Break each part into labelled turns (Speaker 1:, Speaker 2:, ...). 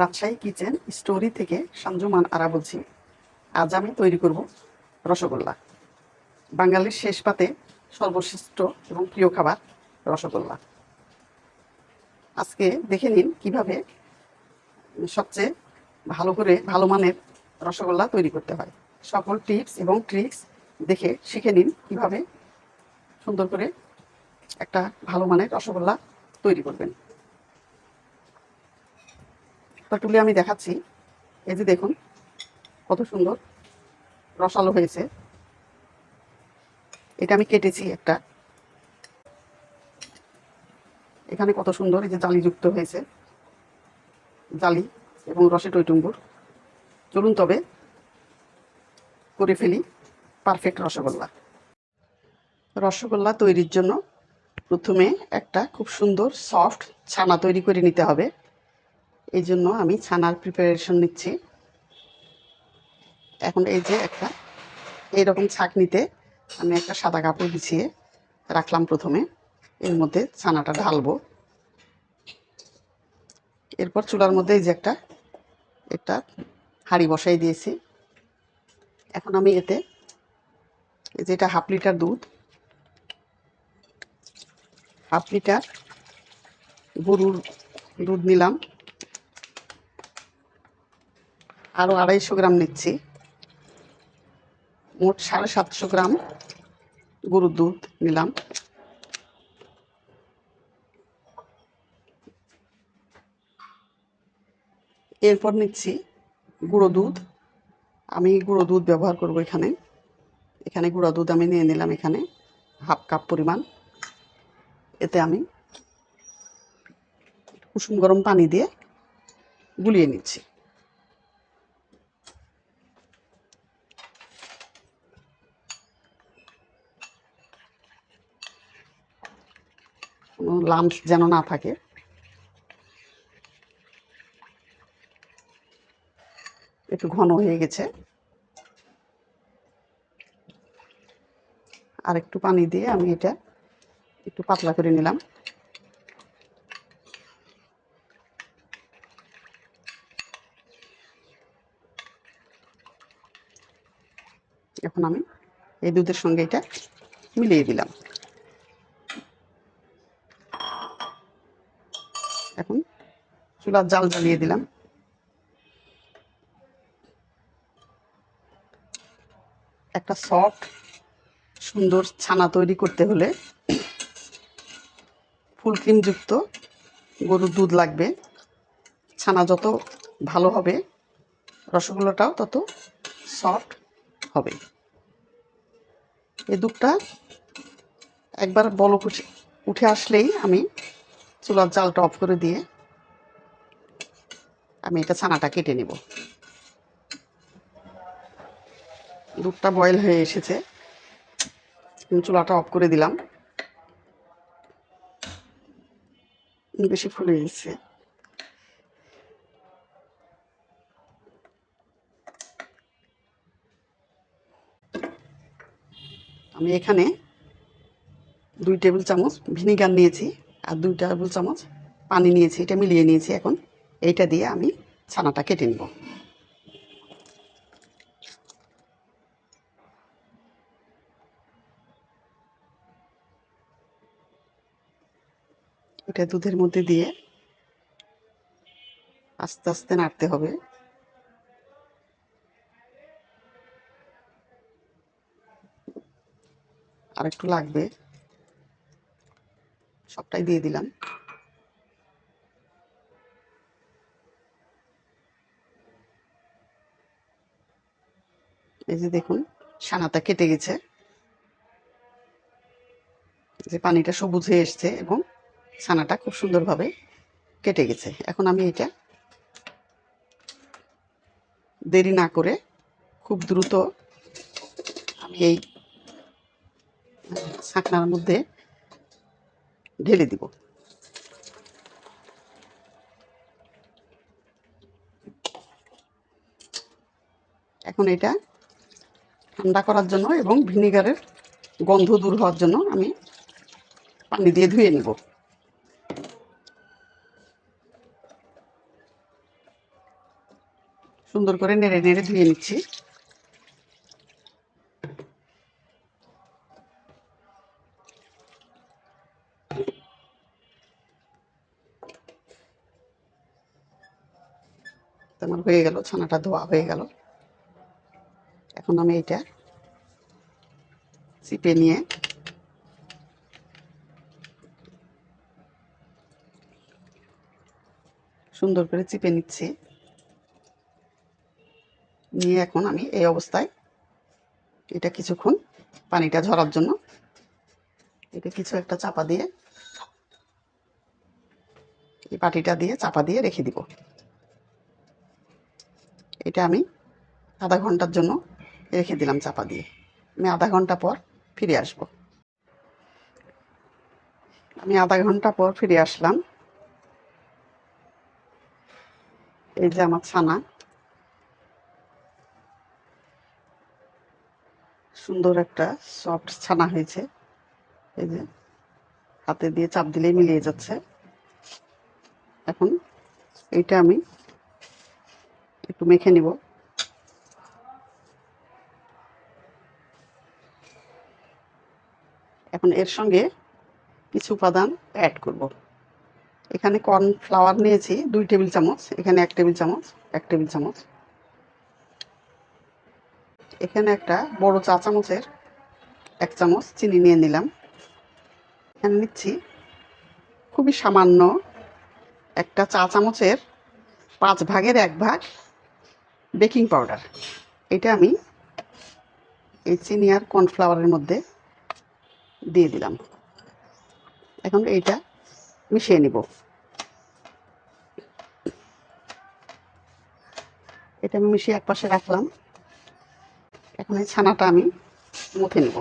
Speaker 1: Rajshahi kitchen story থেকে সঞ্জুমান আরা বলছি। আজ আমি তৈরি করব রসগোল্লা। বাঙালির শেষ পাতে সর্বশ্রেষ্ঠ এবং প্রিয় খাবার রসগোল্লা। আজকে দেখে নিন কিভাবে সবচেয়ে ভালো মানের রসগোল্লা তৈরি করতে হয়। সকল টিপস এবং ট্রিক্স দেখে শিখে নিন কিভাবে সুন্দর করে একটা ভালো মানের রসগোল্লা তৈরি করবেন। তুলে আমি দেখাচ্ছি। এই যে দেখুন কত সুন্দর রসালো হয়েছে। এটা আমি কেটেছি একটা। এখানে কত সুন্দর এই যে জালিযুক্ত হয়েছে, জালি এবং রসে টইটুম্বুর। চলুন তবে করে ফেলি পারফেক্ট রসগোল্লা। রসগোল্লা তৈরির জন্য প্রথমে একটা খুব সুন্দর সফট ছানা তৈরি করে নিতে হবে। এই জন্য আমি ছানার প্রিপারেশন নিচ্ছি। এখন এই যে একটা এইরকম ছাঁকনিতে আমি একটা সাদা কাপড় বিছিয়ে রাখলাম। প্রথমে এর মধ্যে ছানাটা ঢালবো। এরপর চুলার মধ্যে এই যে একটা হাঁড়ি বসাই দিয়েছি। এখন আমি এতে এই যে এটা 1/2 লিটার দুধ, 1/2 লিটার গরুর দুধ নিলাম। আরও 250 গ্রাম নিচ্ছি। মোট 750 গ্রাম গরুর দুধ নিলাম। এরপর নিচ্ছি গুঁড়ো দুধ। আমি গুঁড়ো দুধ ব্যবহার করব এখানে গুঁড়ো দুধ আমি নিয়ে নিলাম এখানে 1/2 কাপ পরিমাণ। এতে আমি কুসুম গরম পানি দিয়ে গুলিয়ে নিচ্ছি। কোনো লাম্পস যেন না থাকে। একটু ঘন হয়ে গেছে। আর একটু পানি দিয়ে আমি এটা একটু পাতলা করে নিলাম। এখন আমি এই দুধের সঙ্গে এটা মিলিয়ে দিলাম। এখন চুলার জাল জ্বালিয়ে দিলাম। একটা সফট সুন্দর ছানা তৈরি করতে হলে ফুল ক্রিমযুক্ত গরুর দুধ লাগবে। ছানা যত ভালো হবে রসগোল্লাটাও তত সফট হবে। এই দুধটা একবার বলক উঠে আসলেই আমি চুলার জালটা অফ করে দিয়ে আমি এটা ছানাটা কেটে নেব। দুধটা বয়েল হয়ে এসেছে। চুলাটা অফ করে দিলাম। বেশি ফুলে গেছে। আমি এখানে 2 টেবিল চামচ ভিনিগার নিয়েছি আর 2 টেবিল চামচ পানি নিয়েছি। এটা মিলিয়ে নিয়েছি। এখন এইটা দিয়ে আমি ছানাটা কেটে নেব। এটা দুধের মধ্যে দিয়ে আস্তে আস্তে নাড়তে হবে। আর একটু লাগবে। সবটাই দিয়ে দিলাম। এই যে দেখুন ছানাটা কেটে গেছে। যে পানিটা সবুজ হয়ে এসছে এবং ছানাটা খুব সুন্দরভাবে কেটে গেছে। এখন আমি এটা দেরি না করে খুব দ্রুত আমি এই ছাঁকনার মধ্যে ঢেলে দিব। এখন এটা ঠান্ডা করার জন্য এবং ভিনিগারের গন্ধ দূর হওয়ার জন্য আমি পানি দিয়ে ধুয়ে নেব। সুন্দর করে নেড়ে নেড়ে ধুয়ে নিচ্ছি। আমার হয়ে গেল, ছানাটা ধোয়া হয়ে গেল। এখন আমি এটা চিপে নিয়ে সুন্দর করে চিপে নিচ্ছি। নিয়ে এখন আমি এই অবস্থায় এটা কিছুক্ষণ পানিটা ঝরার জন্য এটা কিছু একটা চাপা দিয়ে, এই বাটিটা দিয়ে চাপা দিয়ে রেখে দিব। এটা আমি আধা ঘন্টার জন্য রেখে দিলাম চাপা দিয়ে। আমি আধা ঘন্টা পর ফিরে আসব। আমি আধা ঘন্টা পর ফিরে আসলাম। এই যে আমার ছানা সুন্দর একটা সফট ছানা হয়েছে। এই যে হাতে দিয়ে চাপ দিলেই মিলিয়ে যাচ্ছে। এখন এইটা আমি একটু মেখে নিব। এখন এর সঙ্গে কিছু উপাদান অ্যাড করব। এখানে কর্নফ্লাওয়ার নিয়েছি 2 টেবিল চামচ, এখানে 1 টেবিল চামচ, 1 টেবিল চামচ। এখানে একটা বড় চা চামচের 1 চামচ চিনি নিয়ে নিলাম। এখানে নিচ্ছি খুবই সামান্য একটা চা চামচের 5 ভাগের 1 ভাগ বেকিং পাউডার। এটা আমি এই চিনি আর কর্নফ্লাওয়ারের মধ্যে দিয়ে দিলাম। এখন এইটা মিশিয়ে নিব। এটা আমি মিশিয়ে একপাশে রাখলাম। এখন এই ছানাটা আমি মুথে নেব।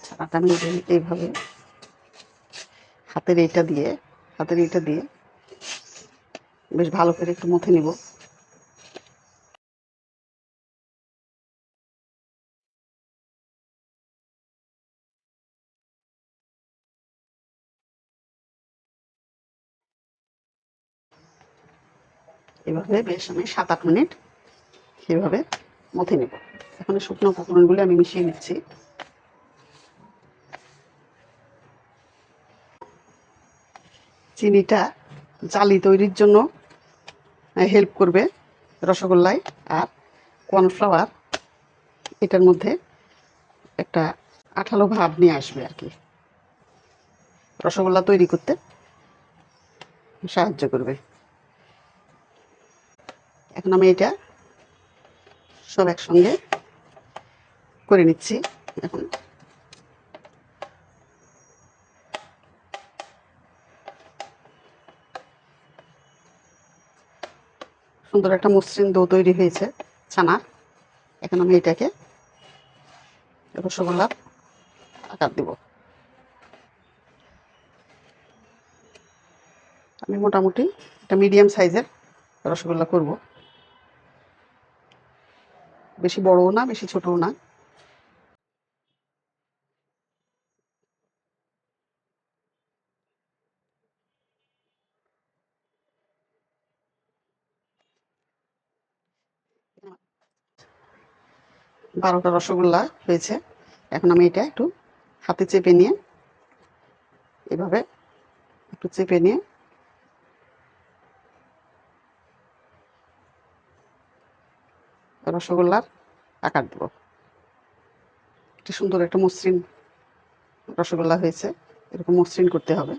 Speaker 1: ছানাটা আমি এইভাবে হাতের এইটা দিয়ে বেশ ভালো করে একটু মুথে নিব। এভাবে বেশ আমি 7-8 মিনিট এভাবে মুথে নেব। এখন শুকনো উপকরণগুলো আমি মিশিয়ে নিচ্ছি। চিনিটা জালি তৈরির জন্য হেল্প করবে রসগোল্লায়, আর কর্নফ্লাওয়ার এটার মধ্যে একটা আঠালো ভাব নিয়ে আসবে আর কি, রসগোল্লা তৈরি করতে সাহায্য করবে। এখন আমি এটা সব একসঙ্গে করে নিচ্ছি। এখন সুন্দর একটা মসৃণ ডো তৈরি হয়েছে ছানার। এখন আমি এটাকে রসগোল্লার আকার দেব। আমি মোটামুটি একটা মিডিয়াম সাইজের রসগোল্লা করব, বেশি বড়ও না বেশি ছোটও না। বারোটা রসগোল্লা হয়েছে। এখন আমি এটা একটু হাতে চেপে নিয়ে, এভাবে একটু চেপে নিয়ে রসগোল্লার আকার দেব। এটা সুন্দর একটা মসৃণ রসগোল্লা হয়েছে, এরকম মসৃণ করতে হবে।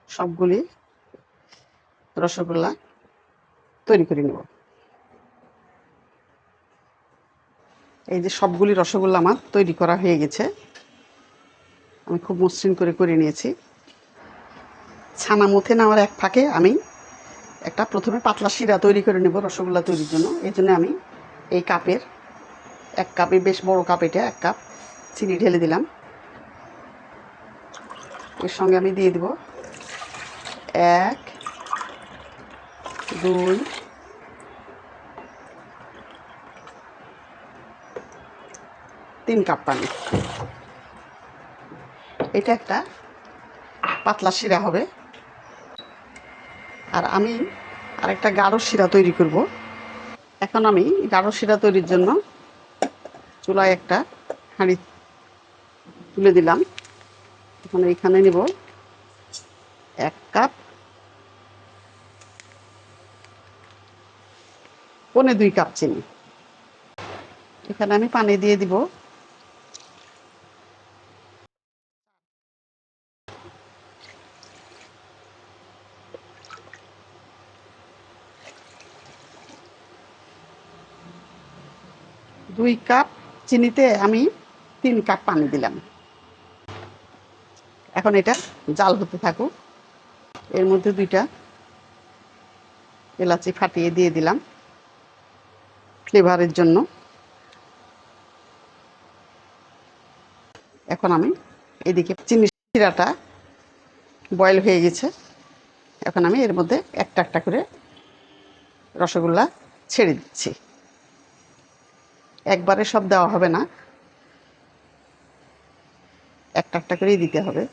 Speaker 1: সবগুলি রসগোল্লা তৈরি করে নেব। এই যে সবগুলি রসগোল্লা আমার তৈরি করা হয়ে গেছে। আমি খুব মসৃণ করে করে নিয়েছি। ছানা মুথে নেওয়ার এক ফাঁকে আমি একটা প্রথমে পাতলা শিরা তৈরি করে নেব রসগোল্লা তৈরির জন্য। এই জন্য আমি এই কাপের 1 কাপের বেশ বড় কাপ, এটা 1 কাপ চিনি ঢেলে দিলাম। এর সঙ্গে আমি দিয়ে দেব 1 2 3 কাপ পানি। এটা একটা পাতলা শিরা হবে। আর আমি আরেকটা গাঢ় শিরা তৈরি করব। এখন আমি গাঢ় শিরা তৈরির জন্য চুলায় একটা হাঁড়ি তুলে দিলাম। এখন এখানে নিব 1 কাপ, 1.25 কাপ চিনি। এখানে আমি পানি দিয়ে দিব 2 কাপ চিনিতে আমি 3 কাপ পানি দিলাম। এখন এটা জাল হতে থাকুক। এর মধ্যে 2টা এলাচি ফাটিয়ে দিয়ে দিলাম ফ্লেভারের জন্য। এখন আমি এদিকে চিনি শিরাটা বয়েল হয়ে গেছে। এখন আমি এর মধ্যে একটা একটা করে রসগোল্লা ছেড়ে দিচ্ছি। একবারে সব দেওয়া হবে না, একটা একটা করেই দিতে হবে।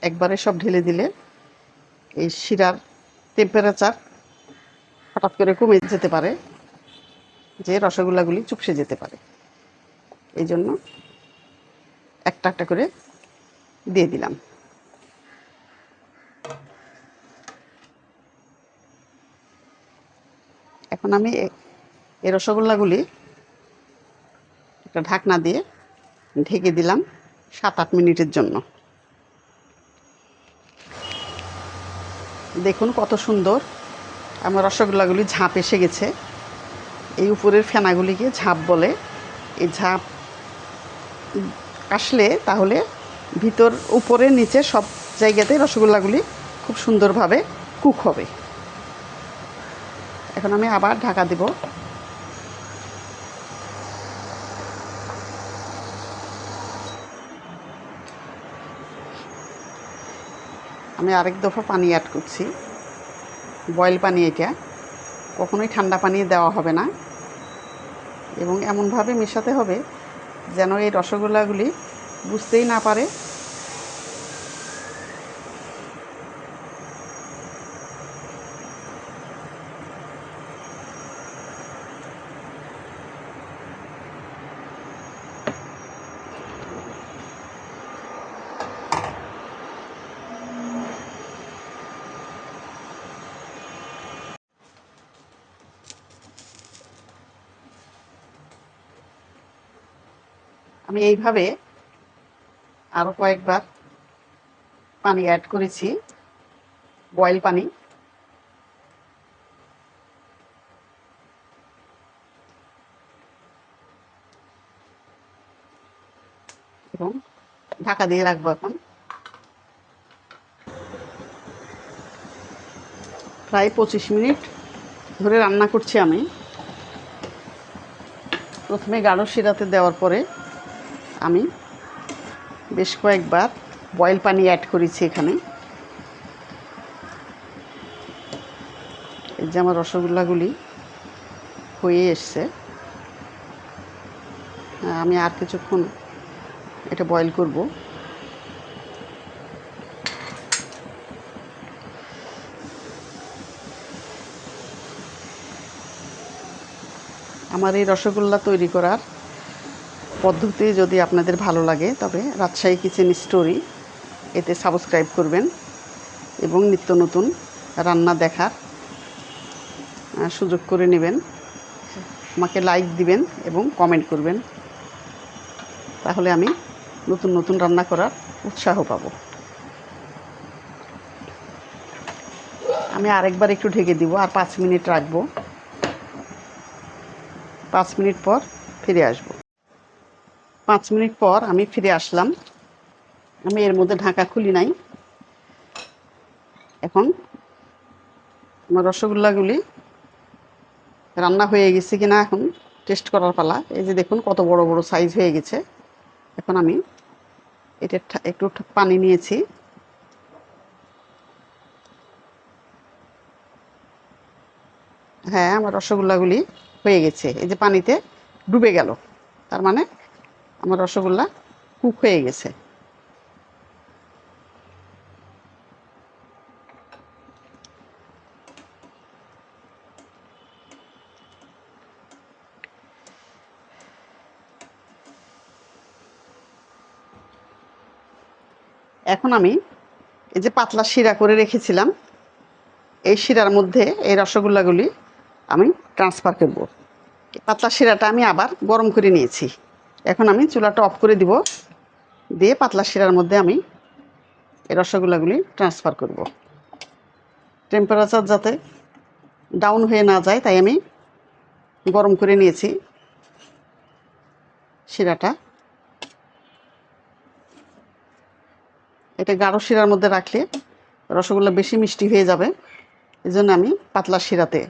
Speaker 1: একবারে সব ঢেলে দিলে এই শিরার টেম্পারেচার হঠাৎ করে কমে যেতে পারে, যে রসগোল্লাগুলি চুপসে যেতে পারে। এই জন্য একটা একটা করে দিয়ে দিলাম। এখন আমি এই রসগোল্লাগুলি একটা ঢাকনা দিয়ে ঢেকে দিলাম 7-8 মিনিটের জন্য। দেখুন কত সুন্দর আমার রসগোল্লাগুলি ঝাঁপ এসে গেছে। এই উপরের ফেনাগুলিকে ঝাঁপ বলে। এই ঝাঁপ আসলে তাহলে ভিতর উপরে নিচে সব জায়গাতেই রসগোল্লাগুলি খুব সুন্দরভাবে কুক হবে। এখন আমি আবার ঢাকা দেব। আমি আরেক দফা পানি অ্যাড করছি, বয়েল পানি। এটা কখনোই ঠান্ডা পানি দেওয়া হবে না এবং এমনভাবে মেশাতে হবে যেন এই রসগোল্লাগুলি বুঝতেই না পারে আমি এইভাবে আরও কয়েকবার পানি অ্যাড করেছি, বয়েল পানি। এবং ঢাকা দিয়ে রাখবো। এখন প্রায় 25 মিনিট ধরে রান্না করছি আমি। প্রথমে গাঢ় শিরাতে দেওয়ার পরে আমি বেশ কয়েকবার বয়েল পানি অ্যাড করেছি এখানে। এই যে আমার রসগোল্লাগুলি হয়ে এসছে। আমি আর কিছুক্ষণ এটা বয়েল করব। আমার এই রসগোল্লা তৈরি করার পদ্ধতি যদি আপনাদের ভালো লাগে তবে রাজশাহী কিচেন স্টোরি এতে সাবস্ক্রাইব করবেন এবং নিত্য নতুন রান্না দেখার সুযোগ করে নেবেন। আমাকে লাইক দিবেন এবং কমেন্ট করবেন, তাহলে আমি নতুন নতুন রান্না করার উৎসাহ পাব। আমি আরেকবার একটু ঢেকে দিব, আর 5 মিনিট রাখবো। 5 মিনিট পর ফিরে আসব। 5 মিনিট পর আমি ফিরে আসলাম। আমি এর মধ্যে ঢাকা খুলি নাই। এখন আমার রসগোল্লাগুলি রান্না হয়ে গেছে কিনা এখন টেস্ট করার পালা। এই যে দেখুন কত বড় বড় সাইজ হয়ে গেছে। এখন আমি এটা একটু পানি নিয়েছি, হ্যাঁ, আমার রসগোল্লাগুলি হয়ে গেছে, এই যে পানিতে ডুবে গেল, তার মানে আমার রসগোল্লা কুক হয়ে গেছে। এখন আমি এই যে পাতলা শিরা করে রেখেছিলাম, এই শিরার মধ্যে এই রসগোল্লাগুলি আমি ট্রান্সফার করব। পাতলা শিরাটা আমি আবার গরম করে নিয়েছি। এখন আমি চুলাটা অফ করে দিব, দিয়ে পাতলা শিরার মধ্যে আমি এই রসগোল্লাগুলি ট্রান্সফার করব। টেম্পারেচার যাতে ডাউন হয়ে না যায় তাই আমি গরম করে নিয়েছি শিরাটা। এটা গাঢ় শিরার মধ্যে রাখলে রসগোল্লা বেশি মিষ্টি হয়ে যাবে, এই জন্য আমি পাতলা শিরাতে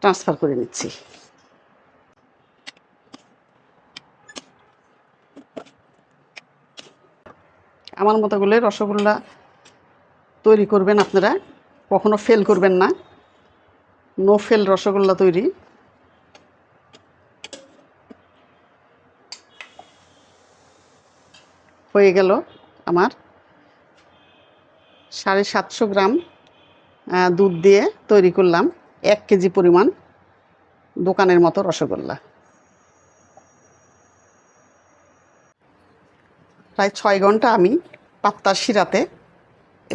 Speaker 1: ট্রান্সফার করে নিচ্ছি। আমার মতো করে রসগোল্লা তৈরি করবেন আপনারা, কখনো ফেল করবেন না। নো ফেল রসগোল্লা তৈরি। হয়ে গেল আমার 750 গ্রাম দুধ দিয়ে তৈরি করলাম 1 কেজি পরিমাণ দোকানের মতো রসগোল্লা। প্রায় 6 ঘন্টা আমি পাতলা শিরাতে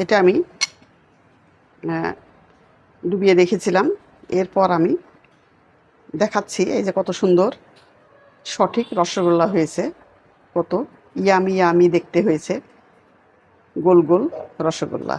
Speaker 1: এটা আমি ডুবিয়ে রেখেছিলাম। এরপর আমি দেখাচ্ছি এই যে কত সুন্দর সঠিক রসগোল্লা হয়েছে, কত ইয়ামি ইয়ামি দেখতে হয়েছে গোল গোল রসগোল্লা।